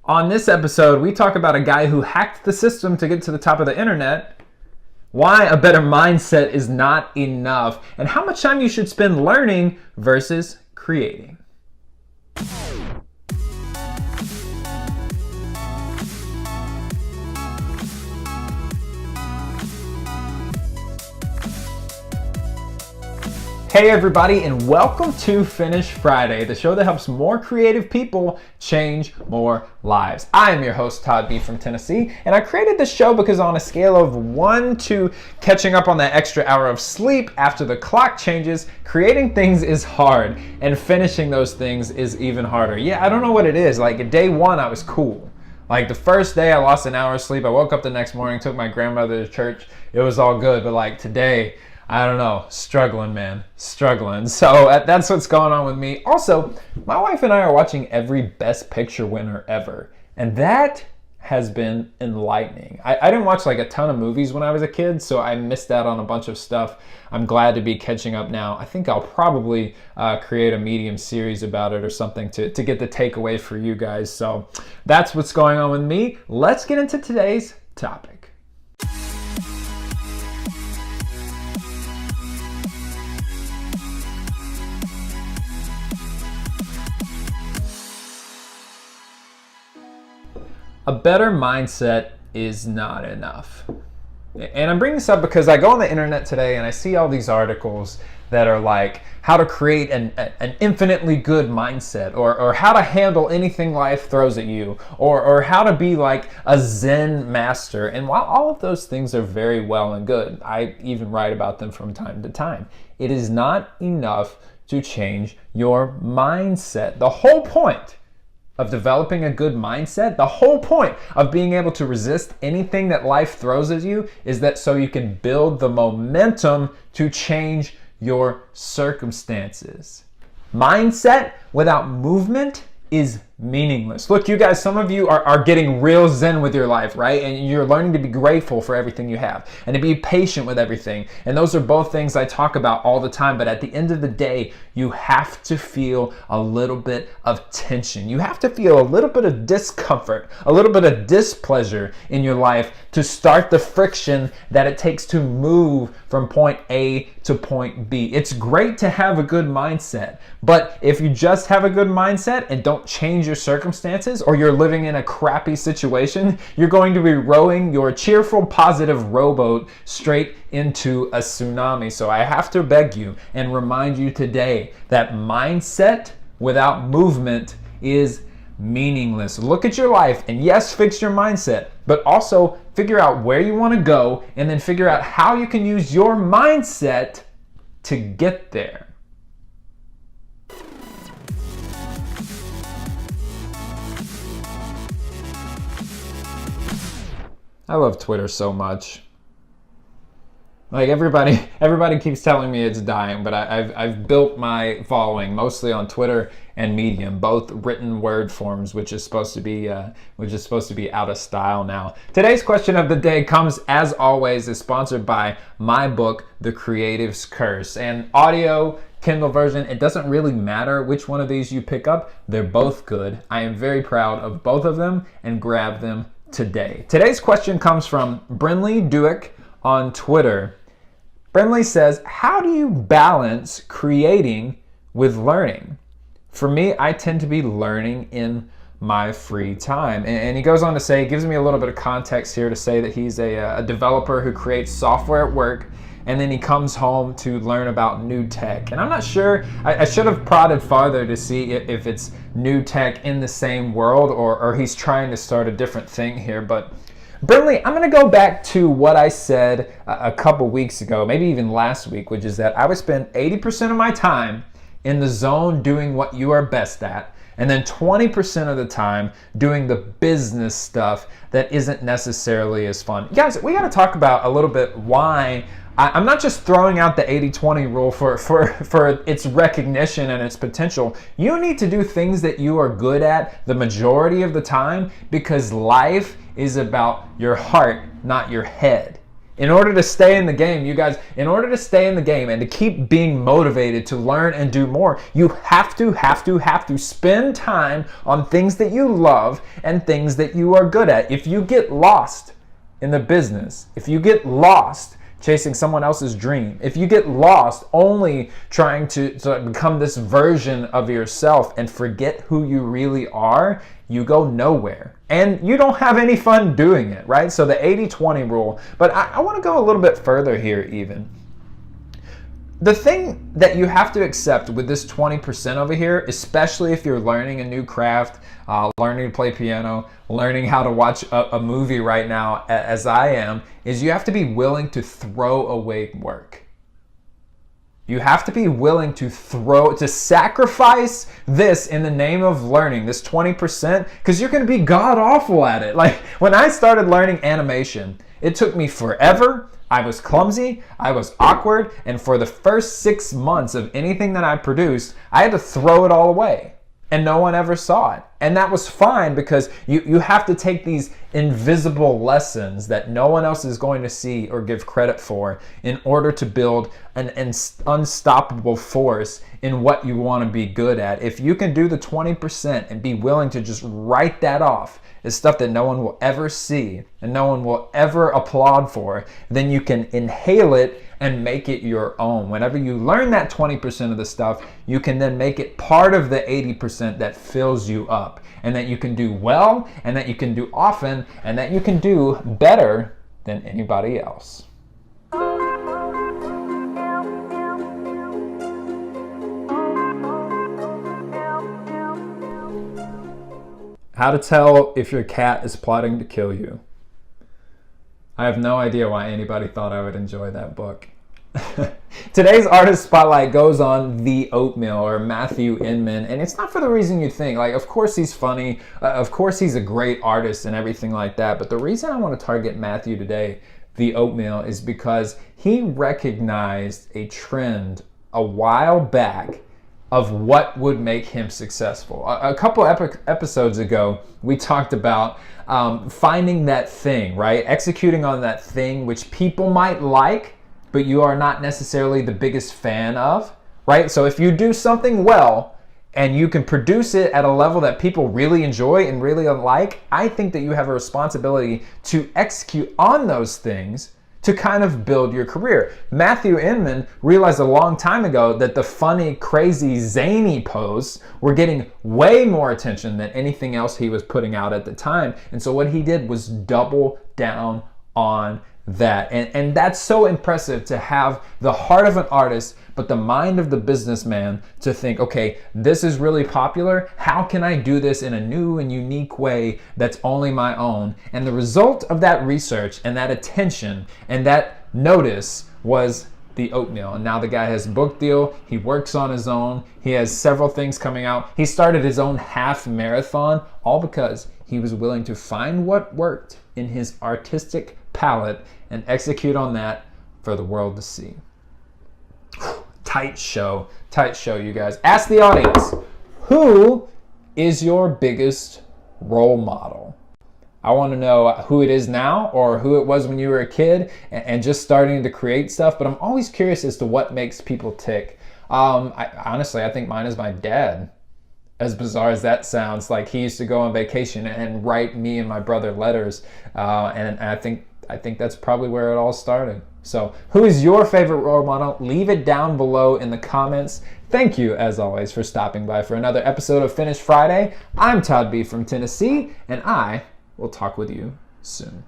On this episode, we talk about a guy who hacked the system to get to the top of the internet, why a better mindset is not enough, and how much time you should spend learning versus creating. Hey everybody, and welcome to Finish Friday, the show that helps more creative people change more lives. I am your host, Todd B from Tennessee, and I created this show because on a scale of 1 to catching up on that extra hour of sleep after the clock changes, creating things is hard, and finishing those things is even harder. Yeah, I don't know what it is. Like day one, I was cool. Like the first day I lost an hour of sleep, I woke up the next morning, took my grandmother to church, it was all good, but like today, I don't know, struggling, man, struggling. So that's what's going on with me. Also, my wife and I are watching every Best Picture winner ever, and that has been enlightening. I didn't watch like a ton of movies when I was a kid, so I missed out on a bunch of stuff. I'm glad to be catching up now. I think I'll probably create a Medium series about it or something to get the takeaway for you guys. So that's what's going on with me. Let's get into today's topic. A better mindset is not enough. And I'm bringing this up because I go on the internet today and I see all these articles that are like how to create an infinitely good mindset, or how to handle anything life throws at you, or how to be like a Zen master. And while all of those things are very well and good, I even write about them from time to time, it is not enough to change your mindset. The whole point of developing a good mindset, the whole point of being able to resist anything that life throws at you, is that so you can build the momentum to change your circumstances. Mindset without movement is meaningless. Look, you guys, some of you are getting real zen with your life, right? And you're learning to be grateful for everything you have and to be patient with everything. And those are both things I talk about all the time. But at the end of the day, you have to feel a little bit of tension. You have to feel a little bit of discomfort, a little bit of displeasure in your life to start the friction that it takes to move from point A to point B. It's great to have a good mindset, but if you just have a good mindset and don't change your circumstances, or you're living in a crappy situation, you're going to be rowing your cheerful, positive rowboat straight into a tsunami. So I have to beg you and remind you today that mindset without movement is meaningless. Look at your life and yes, fix your mindset, but also figure out where you want to go and then figure out how you can use your mindset to get there. I love Twitter so much. Like everybody keeps telling me it's dying, but I've built my following mostly on Twitter and Medium, both written word forms, which is supposed to be out of style now. Today's question of the day comes, as always, is sponsored by my book, The Creative's Curse. And audio, Kindle version, it doesn't really matter which one of these you pick up. They're both good. I am very proud of both of them and grab them today. Today's question comes from Brinley Duick on Twitter. Brinley says, how do you balance creating with learning? For me, I tend to be learning in my free time. And he goes on to say, gives me a little bit of context here to say that he's a developer who creates software at work, and then he comes home to learn about new tech. And I'm not sure, I should have prodded farther to see if it's new tech in the same world, or he's trying to start a different thing here. But Brinley, I'm gonna go back to what I said a couple weeks ago, maybe even last week, which is that I would spend 80% of my time in the zone doing what you are best at, and then 20% of the time doing the business stuff that isn't necessarily as fun. Guys, we gotta talk about a little bit why I'm not just throwing out the 80-20 rule for its recognition and its potential. You need to do things that you are good at the majority of the time, because life is about your heart, not your head. In order to stay in the game, you guys, in order to stay in the game and to keep being motivated to learn and do more, you have to spend time on things that you love and things that you are good at. If you get lost in the business, if you get lost chasing someone else's dream, if you get lost only trying to become this version of yourself and forget who you really are, you go nowhere. And you don't have any fun doing it, right? So the 80-20 rule, but I want to go a little bit further here even. The thing that you have to accept with this 20% over here, especially if you're learning a new craft, learning to play piano, learning how to watch a movie right now, as I am, is you have to be willing to throw away work. You have to be willing to sacrifice this in the name of learning, this 20%, because you're going to be god awful at it. Like when I started learning animation, it took me forever. I was clumsy, I was awkward, and for the first 6 months of anything that I produced, I had to throw it all away. And no one ever saw it. And that was fine because you have to take these invisible lessons that no one else is going to see or give credit for in order to build an unstoppable force in what you want to be good at. If you can do the 20% and be willing to just write that off as stuff that no one will ever see and no one will ever applaud for, then you can inhale it and make it your own. Whenever you learn that 20% of the stuff, you can then make it part of the 80% that fills you up, and that you can do well, and that you can do often, and that you can do better than anybody else. How to tell if your cat is plotting to kill you. I have no idea why anybody thought I would enjoy that book. Today's artist spotlight goes on the Oatmeal, or Matthew Inman, and it's not for the reason you think. Like, of course he's funny, of course he's a great artist and everything like that, but the reason I want to target Matthew today, the Oatmeal, is because he recognized a trend a while back of what would make him successful. A couple episodes ago, we talked about finding that thing, right? Executing on that thing which people might like, but you are not necessarily the biggest fan of, right? So if you do something well and you can produce it at a level that people really enjoy and really like, I think that you have a responsibility to execute on those things to kind of build your career. Matthew Inman realized a long time ago that the funny, crazy, zany posts were getting way more attention than anything else he was putting out at the time. And so what he did was double down on that. And that's so impressive, to have the heart of an artist but the mind of the businessman, to think, okay, this is really popular, how can I do this in a new and unique way that's only my own? And the result of that research and that attention and that notice was the Oatmeal. And now the guy has a book deal, he works on his own, he has several things coming out, he started his own half marathon, all because he was willing to find what worked in his artistic palette and execute on that for the world to see. Tight show, you guys. Ask the audience, who is your biggest role model? I want to know who it is now, or who it was when you were a kid and just starting to create stuff, but I'm always curious as to what makes people tick. Honestly, I think mine is my dad. As bizarre as that sounds, like he used to go on vacation and write me and my brother letters, and I think that's probably where it all started. So who is your favorite role model? Leave it down below in the comments. Thank you, as always, for stopping by for another episode of Finish Friday. I'm Todd B from Tennessee, and I will talk with you soon.